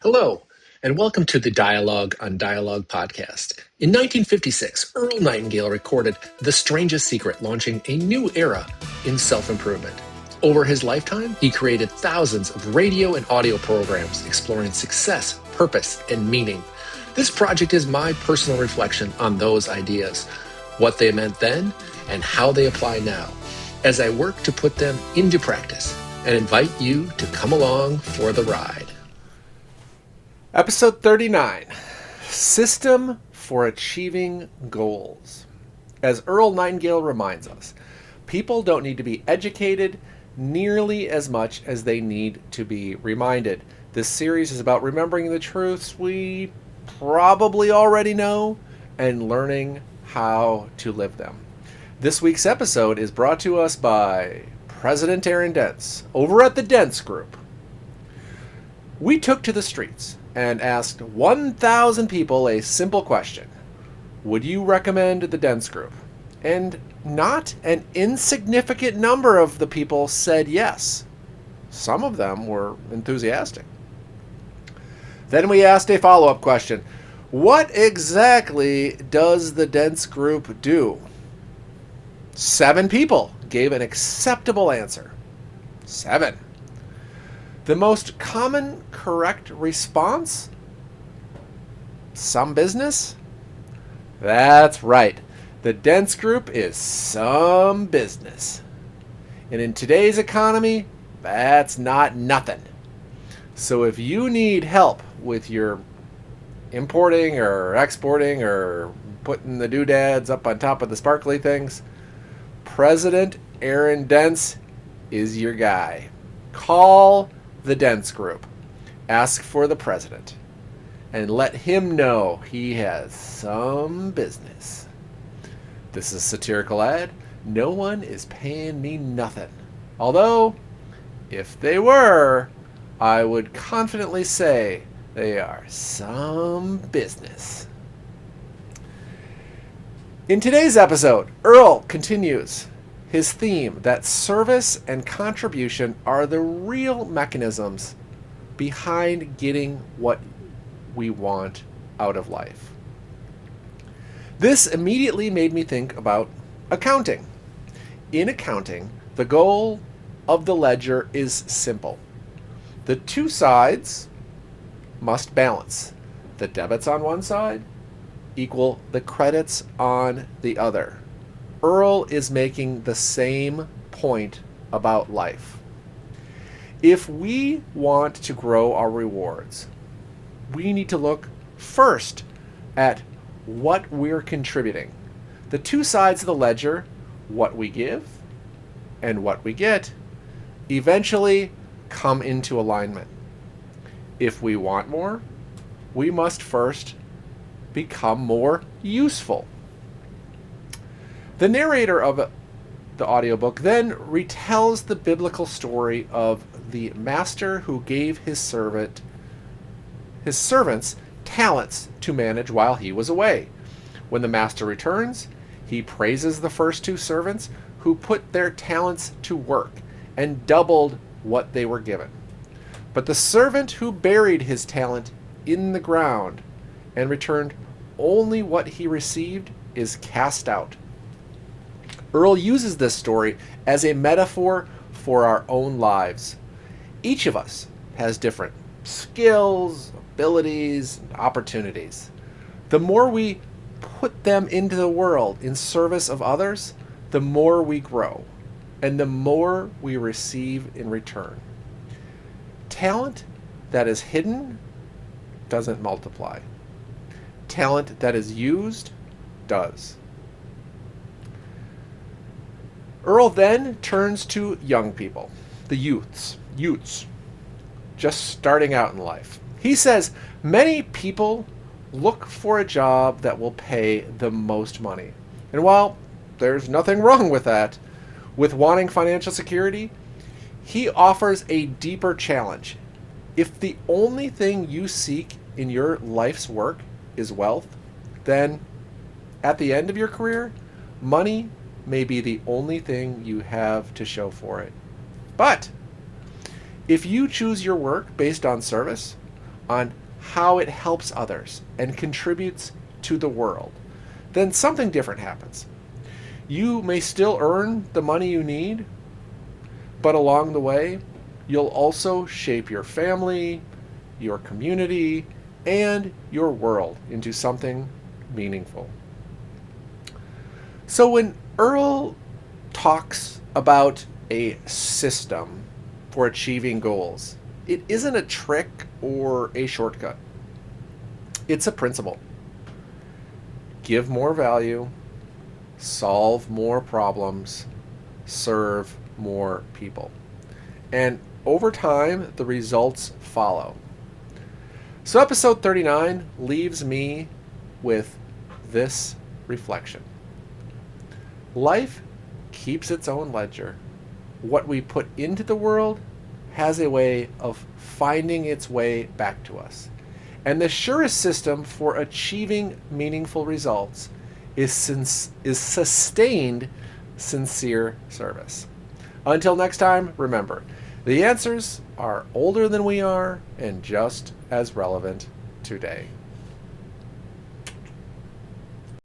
Hello, and welcome to the Dialogue on Dialogue podcast. In 1956, Earl Nightingale recorded The Strangest Secret, launching a new era in self-improvement. Over his lifetime, he created thousands of radio and audio programs exploring success, purpose, and meaning. This project is my personal reflection on those ideas, what they meant then, and how they apply now, as I work to put them into practice, and invite you to come along for the ride. Episode 39, System for Achieving Goals. As Earl Nightingale reminds us, people don't need to be educated nearly as much as they need to be reminded. This series is about remembering the truths we probably already know and learning how to live them. This week's episode is brought to us by President Aaron Dents over at the Dents Group. We took to the streets and asked 1,000 people a simple question. Would you recommend the Dents Group? And not an insignificant number of the people said yes. Some of them were enthusiastic. Then we asked a follow-up question. What exactly does the Dents Group do? 7 people gave an acceptable answer. 7. The most common correct response? Some business? That's right. The Dents Group is some business. And in today's economy, that's not nothing. So if you need help with your importing or exporting or putting the doodads up on top of the sparkly things, President Aaron Dents is your guy. Call the Dents Group. Ask for the president. And let him know he has some business. This is a satirical ad. No one is paying me nothing. Although, if they were, I would confidently say they are some business. In today's episode, Earl continues his theme that service and contribution are the real mechanisms behind getting what we want out of life. This immediately made me think about accounting. In accounting, the goal of the ledger is simple. The two sides must balance. The debits on one side equal the credits on the other. Earl is making the same point about life. If we want to grow our rewards, we need to look first at what we're contributing. The two sides of the ledger, what we give and what we get, eventually come into alignment. If we want more, we must first become more useful. The narrator of the audiobook then retells the biblical story of the master who gave his servants talents to manage while he was away. When the master returns, he praises the first 2 servants who put their talents to work and doubled what they were given. But the servant who buried his talent in the ground and returned only what he received is cast out. Earl uses this story as a metaphor for our own lives. Each of us has different skills, abilities, and opportunities. The more we put them into the world in service of others, the more we grow and the more we receive in return. Talent that is hidden doesn't multiply. Talent that is used does. Earl then turns to young people, the youths, just starting out in life. He says, many people look for a job that will pay the most money. And while there's nothing wrong with that, with wanting financial security, he offers a deeper challenge. If the only thing you seek in your life's work is wealth, then at the end of your career, money may be the only thing you have to show for it. But if you choose your work based on service, on how it helps others and contributes to the world, then something different happens. You may still earn the money you need, but along the way, you'll also shape your family, your community, and your world into something meaningful. So when Earl talks about a system for achieving goals, it isn't a trick or a shortcut. It's a principle. Give more value, solve more problems, serve more people. And over time, the results follow. So, episode 39 leaves me with this reflection. Life keeps its own ledger. What we put into the world has a way of finding its way back to us. And the surest system for achieving meaningful results is sustained, sincere service. Until next time, remember, the answers are older than we are and just as relevant today.